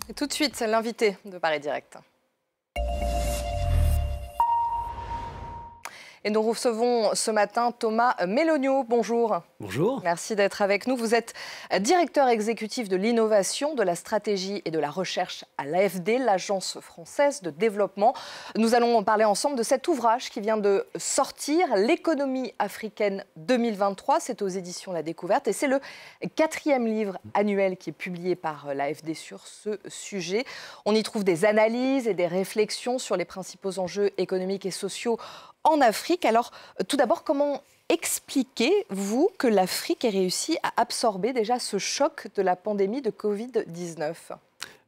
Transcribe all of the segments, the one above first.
Et tout de suite, l'invité de Paris Direct. Et nous recevons ce matin Thomas Melogno. Bonjour. Bonjour. Merci d'être avec nous. Vous êtes directeur exécutif de l'innovation, de la stratégie et de la recherche à l'AFD, l'Agence française de développement. Nous allons parler ensemble de cet ouvrage qui vient de sortir, L'économie africaine 2023. C'est aux éditions La Découverte et c'est le 4e livre annuel qui est publié par l'AFD sur ce sujet. On y trouve des analyses et des réflexions sur les principaux enjeux économiques et sociaux en Afrique. Alors, tout d'abord, comment expliquez-vous que l'Afrique ait réussi à absorber déjà ce choc de la pandémie de Covid-19 ?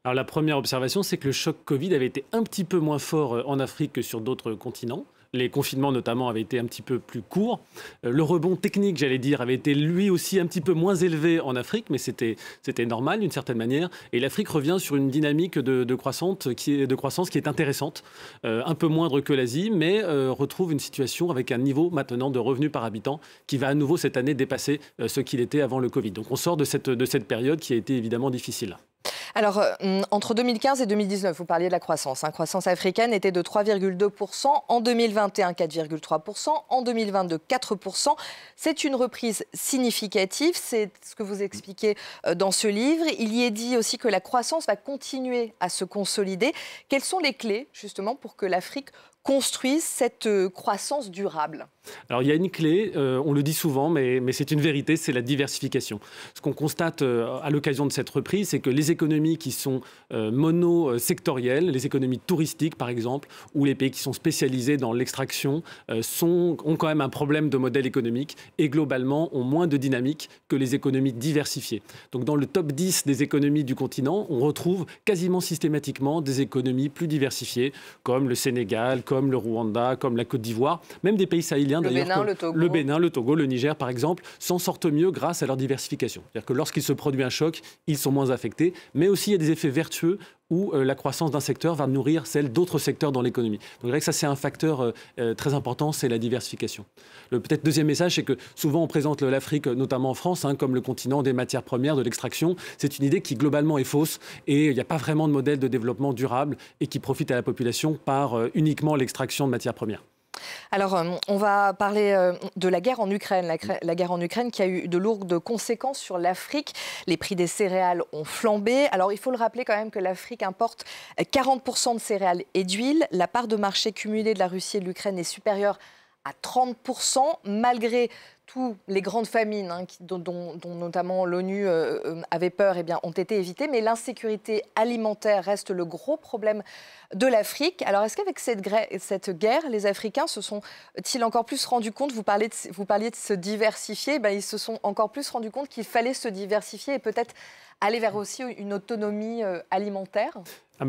Alors, la première observation, c'est que le choc Covid avait été un petit peu moins fort en Afrique que sur d'autres continents. Les confinements, notamment, avaient été un petit peu plus courts. Le rebond technique, j'allais dire, avait été lui aussi un petit peu moins élevé en Afrique, mais c'était normal d'une certaine manière. Et l'Afrique revient sur une dynamique de croissance qui est intéressante, un peu moindre que l'Asie, mais retrouve une situation avec un niveau maintenant de revenus par habitant qui va à nouveau cette année dépasser ce qu'il était avant le Covid. Donc on sort de cette période qui a été évidemment difficile. Alors, entre 2015 et 2019, vous parliez de la croissance. Croissance africaine était de 3,2%, en 2021, 4,3%, en 2022, 4%. C'est une reprise significative, c'est ce que vous expliquez dans ce livre. Il y est dit aussi que la croissance va continuer à se consolider. Quelles sont les clés, justement, pour que l'Afrique construise cette croissance durable ? Alors il y a une clé, on le dit souvent, mais c'est une vérité, c'est la diversification. Ce qu'on constate à l'occasion de cette reprise, c'est que les économies qui sont monosectorielles, les économies touristiques par exemple, ou les pays qui sont spécialisés dans l'extraction, ont quand même un problème de modèle économique et globalement ont moins de dynamique que les économies diversifiées. Donc dans le top 10 des économies du continent, on retrouve quasiment systématiquement des économies plus diversifiées, comme le Sénégal, comme le Rwanda, comme la Côte d'Ivoire, même des pays sahéliens d'ailleurs. Le Bénin, le Togo, le Niger par exemple, s'en sortent mieux grâce à leur diversification. C'est-à-dire que lorsqu'il se produit un choc, ils sont moins affectés, mais aussi il y a des effets vertueux où la croissance d'un secteur va nourrir celle d'autres secteurs dans l'économie. Donc je dirais que ça c'est un facteur très important, c'est la diversification. Le peut-être deuxième message, c'est que souvent on présente l'Afrique, notamment en France, comme le continent des matières premières, de l'extraction. C'est une idée qui globalement est fausse et il n'y a pas vraiment de modèle de développement durable et qui profite à la population par uniquement l'extraction de matières premières. Alors, on va parler de la guerre en Ukraine. La guerre en Ukraine qui a eu de lourdes conséquences sur l'Afrique. Les prix des céréales ont flambé. Alors, il faut le rappeler quand même que l'Afrique importe 40% de céréales et d'huile. La part de marché cumulée de la Russie et de l'Ukraine est supérieure à 30%, malgré tous les grandes famines dont notamment l'ONU avait peur, ont été évitées. Mais l'insécurité alimentaire reste le gros problème de l'Afrique. Alors, est-ce qu'avec cette guerre, les Africains se sont-ils encore plus rendus compte, vous parliez de se diversifier, ils se sont encore plus rendus compte qu'il fallait se diversifier et peut-être aller vers aussi une autonomie alimentaire ?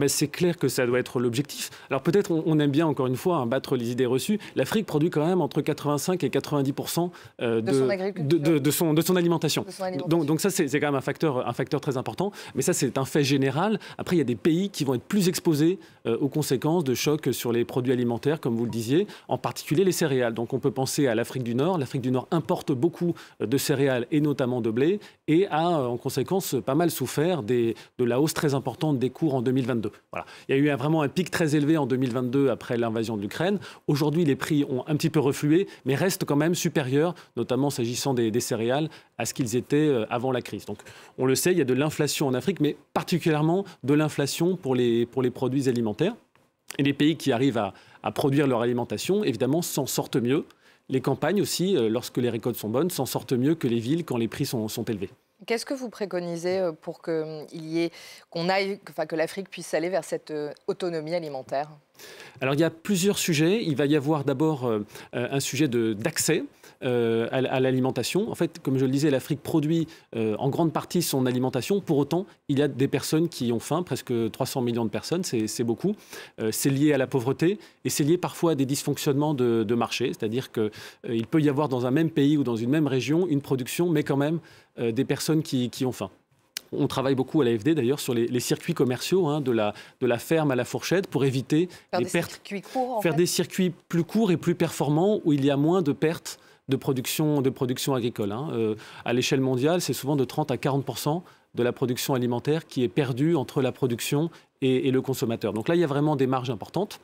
C'est clair que ça doit être l'objectif. Alors peut-être on aime bien, encore une fois, battre les idées reçues. L'Afrique produit quand même entre 85 et 90% de son alimentation. Donc ça, c'est quand même un facteur très important. Mais ça, c'est un fait général. Après, il y a des pays qui vont être plus exposés aux conséquences de chocs sur les produits alimentaires, comme vous le disiez, en particulier les céréales. Donc on peut penser à l'Afrique du Nord. L'Afrique du Nord importe beaucoup de céréales et notamment de blé et a en conséquence pas mal souffert de la hausse très importante des cours en 2022. Voilà. Il y a eu vraiment un pic très élevé en 2022 après l'invasion de l'Ukraine. Aujourd'hui, les prix ont un petit peu reflué, mais restent quand même supérieurs, notamment s'agissant des céréales, à ce qu'ils étaient avant la crise. Donc, on le sait, il y a de l'inflation en Afrique, mais particulièrement de l'inflation pour les produits alimentaires. Et les pays qui arrivent à produire leur alimentation, évidemment, s'en sortent mieux. Les campagnes aussi, lorsque les récoltes sont bonnes, s'en sortent mieux que les villes quand les prix sont élevés. Qu'est-ce que vous préconisez pour que l'Afrique puisse aller vers cette autonomie alimentaire ? Alors il y a plusieurs sujets. Il va y avoir d'abord un sujet d'accès à l'alimentation. En fait, comme je le disais, l'Afrique produit en grande partie son alimentation. Pour autant, il y a des personnes qui ont faim, presque 300 millions de personnes, c'est beaucoup. C'est lié à la pauvreté et c'est lié parfois à des dysfonctionnements de marché. C'est-à-dire qu'il peut y avoir dans un même pays ou dans une même région une production, mais quand même des personnes qui ont faim. On travaille beaucoup à l'AFD d'ailleurs sur les circuits commerciaux, de la ferme à la fourchette, pour éviter les pertes. Faire des circuits plus courts et plus performants où il y a moins de pertes de production agricole. À l'échelle mondiale, c'est souvent de 30 à 40% de la production alimentaire qui est perdu entre la production et le consommateur. Donc là, il y a vraiment des marges importantes.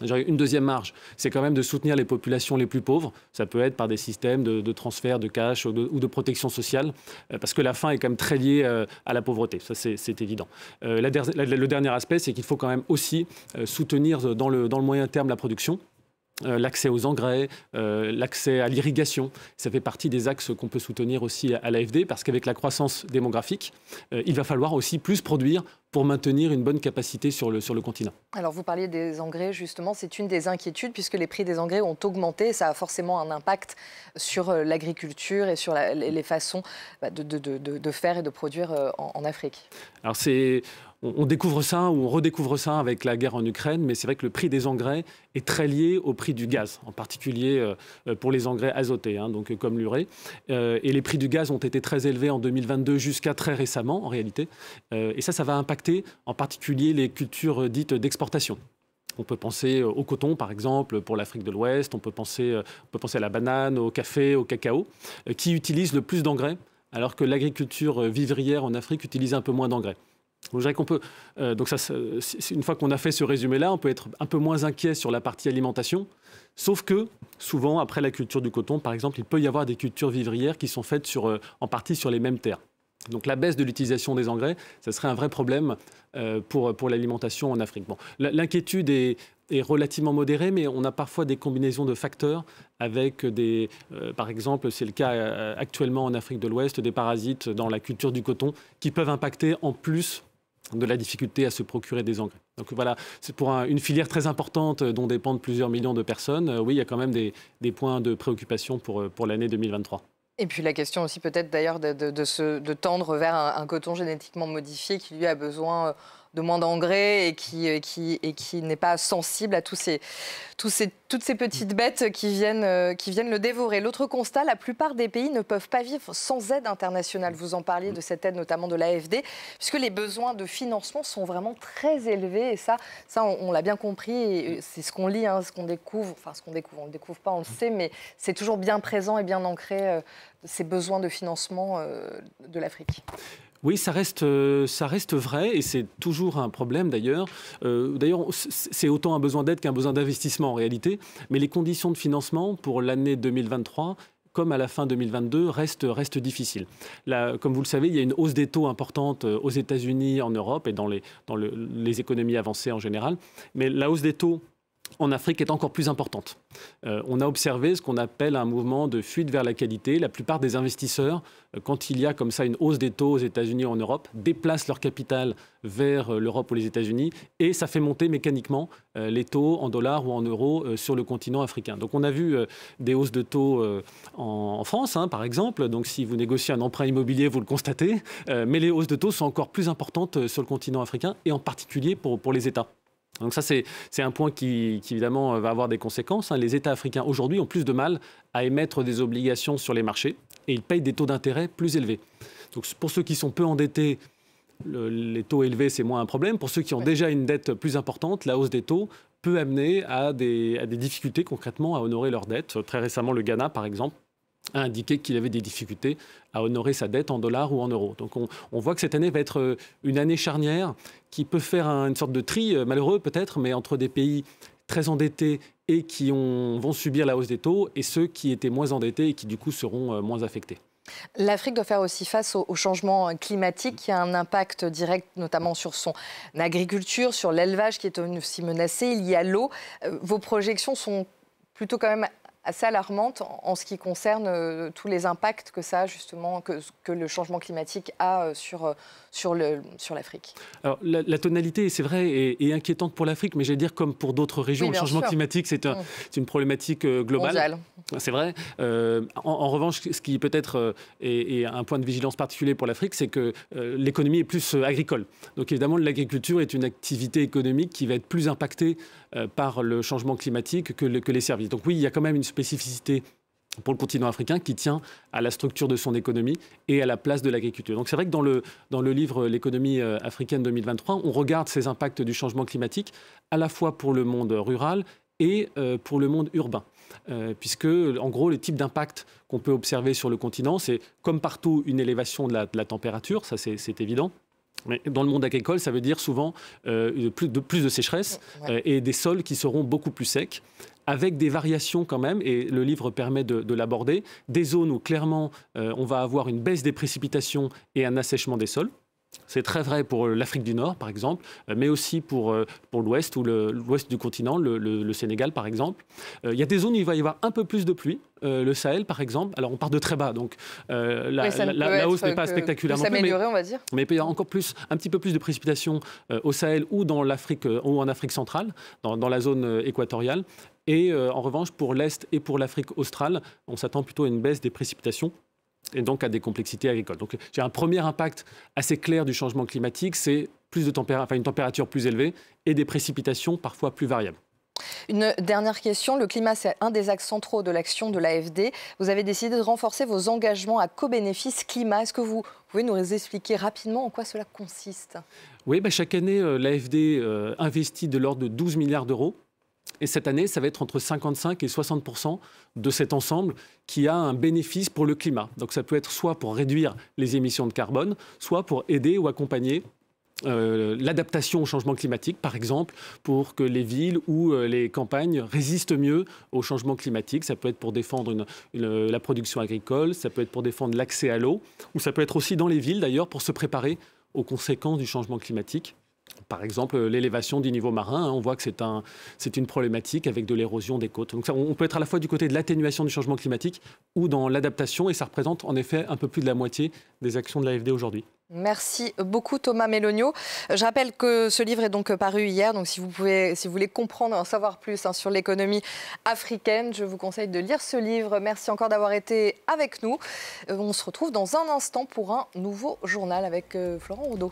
Une deuxième marge, c'est quand même de soutenir les populations les plus pauvres. Ça peut être par des systèmes de transfert de cash ou de protection sociale, parce que la faim est quand même très liée à la pauvreté. Ça, c'est évident. Le dernier aspect, c'est qu'il faut quand même aussi soutenir dans le moyen terme la production. L'accès aux engrais, l'accès à l'irrigation, ça fait partie des axes qu'on peut soutenir aussi à l'AFD, parce qu'avec la croissance démographique, il va falloir aussi plus produire pour maintenir une bonne capacité sur le continent. Alors vous parliez des engrais, justement, c'est une des inquiétudes puisque les prix des engrais ont augmenté. Ça a forcément un impact sur l'agriculture et sur les façons de faire et de produire en Afrique. Alors on découvre ça ou on redécouvre ça avec la guerre en Ukraine, mais c'est vrai que le prix des engrais est très lié au prix du gaz, en particulier pour les engrais azotés, donc comme l'urée. Et les prix du gaz ont été très élevés en 2022 jusqu'à très récemment, en réalité. Et ça va impacter en particulier les cultures dites d'exportation. On peut penser au coton, par exemple, pour l'Afrique de l'Ouest. On peut penser à la banane, au café, au cacao, qui utilisent le plus d'engrais, alors que l'agriculture vivrière en Afrique utilise un peu moins d'engrais. Donc, je dirais qu'on peut, une fois qu'on a fait ce résumé-là, on peut être un peu moins inquiet sur la partie alimentation, sauf que souvent, après la culture du coton, par exemple, il peut y avoir des cultures vivrières qui sont faites en partie sur les mêmes terres. Donc la baisse de l'utilisation des engrais, ça serait un vrai problème pour l'alimentation en Afrique. Bon, l'inquiétude est relativement modérée, mais on a parfois des combinaisons de facteurs avec par exemple, c'est le cas actuellement en Afrique de l'Ouest, des parasites dans la culture du coton qui peuvent impacter en plus de la difficulté à se procurer des engrais. Donc voilà, c'est pour une filière très importante dont dépendent plusieurs millions de personnes. Oui, il y a quand même des points de préoccupation pour l'année 2023. Et puis la question aussi peut-être d'ailleurs de tendre vers un coton génétiquement modifié qui lui a besoin de moins d'engrais et qui n'est pas sensible à toutes ces petites bêtes qui viennent le dévorer. L'autre constat, la plupart des pays ne peuvent pas vivre sans aide internationale. Vous en parliez de cette aide notamment de l'AFD, puisque les besoins de financement sont vraiment très élevés. Et ça on l'a bien compris, et c'est ce qu'on lit, ce qu'on découvre. Enfin, on ne le découvre pas, on le sait, mais c'est toujours bien présent et bien ancré, ces besoins de financement de l'Afrique. Oui, ça reste vrai et c'est toujours un problème d'ailleurs. D'ailleurs, c'est autant un besoin d'aide qu'un besoin d'investissement en réalité. Mais les conditions de financement pour l'année 2023, comme à la fin 2022, restent difficiles. Là, comme vous le savez, il y a une hausse des taux importante aux États-Unis, en Europe et dans les économies avancées en général. Mais la hausse des taux en Afrique est encore plus importante. On a observé ce qu'on appelle un mouvement de fuite vers la qualité. La plupart des investisseurs, quand il y a comme ça une hausse des taux aux États-Unis ou en Europe, déplacent leur capital vers l'Europe ou les États-Unis et ça fait monter mécaniquement les taux en dollars ou en euros sur le continent africain. Donc on a vu des hausses de taux en France, par exemple. Donc si vous négociez un emprunt immobilier, vous le constatez. Mais les hausses de taux sont encore plus importantes sur le continent africain et en particulier pour les États. Donc ça, c'est un point qui évidemment va avoir des conséquences. Les États africains aujourd'hui ont plus de mal à émettre des obligations sur les marchés et ils payent des taux d'intérêt plus élevés. Donc pour ceux qui sont peu endettés, les taux élevés, c'est moins un problème. Pour ceux qui ont déjà une dette plus importante, la hausse des taux peut amener à des difficultés concrètement à honorer leurs dettes. Très récemment, le Ghana, par exemple, a indiqué qu'il avait des difficultés à honorer sa dette en dollars ou en euros. Donc on voit que cette année va être une année charnière qui peut faire une sorte de tri, malheureux peut-être, mais entre des pays très endettés et qui vont subir la hausse des taux et ceux qui étaient moins endettés et qui du coup seront moins affectés. L'Afrique doit faire aussi face au changement climatique qui a un impact direct notamment sur son agriculture, sur l'élevage qui est aussi menacé. Il y a l'eau. Vos projections sont plutôt quand même assez alarmante en ce qui concerne tous les impacts que ça a justement, que le changement climatique a sur l'Afrique. Alors la tonalité, c'est vrai, est inquiétante pour l'Afrique, mais j'allais dire comme pour d'autres régions. Oui, le changement climatique, c'est une problématique globale. Mondiale. C'est vrai. En revanche, ce qui peut-être est un point de vigilance particulier pour l'Afrique, c'est que l'économie est plus agricole. Donc évidemment, l'agriculture est une activité économique qui va être plus impactée par le changement climatique que les services. Donc oui, il y a quand même une spécificité pour le continent africain qui tient à la structure de son économie et à la place de l'agriculture. Donc c'est vrai que dans le livre L'économie africaine 2023, on regarde ces impacts du changement climatique à la fois pour le monde rural et pour le monde urbain. Puisque, en gros, le type d'impact qu'on peut observer sur le continent, c'est comme partout une élévation de la température, ça c'est évident. Mais dans le monde agricole, ça veut dire souvent plus de sécheresse et des sols qui seront beaucoup plus secs, avec des variations quand même, et le livre permet de l'aborder, des zones où clairement on va avoir une baisse des précipitations et un assèchement des sols. C'est très vrai pour l'Afrique du Nord, par exemple, mais aussi pour l'Ouest ou l'Ouest du continent, le Sénégal, par exemple. Il y a des zones où il va y avoir un peu plus de pluie. Le Sahel, par exemple. Alors, on part de très bas, donc la hausse n'est pas spectaculairement plus, on va dire. Mais il peut y avoir encore un petit peu plus de précipitations au Sahel ou dans l'Afrique ou en Afrique centrale, dans la zone équatoriale. Et en revanche, pour l'Est et pour l'Afrique australe, on s'attend plutôt à une baisse des précipitations et donc à des complexités agricoles. Donc j'ai un premier impact assez clair du changement climatique, c'est une température plus élevée et des précipitations parfois plus variables. Une dernière question. Le climat, c'est un des axes centraux de l'action de l'AFD. Vous avez décidé de renforcer vos engagements à co-bénéfice climat. Est-ce que vous pouvez nous expliquer rapidement en quoi cela consiste? Oui, chaque année, l'AFD investit de l'ordre de 12 milliards d'euros. Et cette année, ça va être entre 55 et 60% de cet ensemble qui a un bénéfice pour le climat. Donc ça peut être soit pour réduire les émissions de carbone, soit pour aider ou accompagner l'adaptation au changement climatique, par exemple, pour que les villes ou les campagnes résistent mieux au changement climatique. Ça peut être pour défendre la production agricole, ça peut être pour défendre l'accès à l'eau, ou ça peut être aussi dans les villes, d'ailleurs, pour se préparer aux conséquences du changement climatique. Par exemple, l'élévation du niveau marin, on voit que c'est une problématique avec de l'érosion des côtes. Donc on peut être à la fois du côté de l'atténuation du changement climatique ou dans l'adaptation, et ça représente en effet un peu plus de la moitié des actions de l'AFD aujourd'hui. Merci beaucoup Thomas Melogno. Je rappelle que ce livre est donc paru hier, donc si vous voulez comprendre et en savoir plus sur l'économie africaine, je vous conseille de lire ce livre. Merci encore d'avoir été avec nous. On se retrouve dans un instant pour un nouveau journal avec Florent Oudot.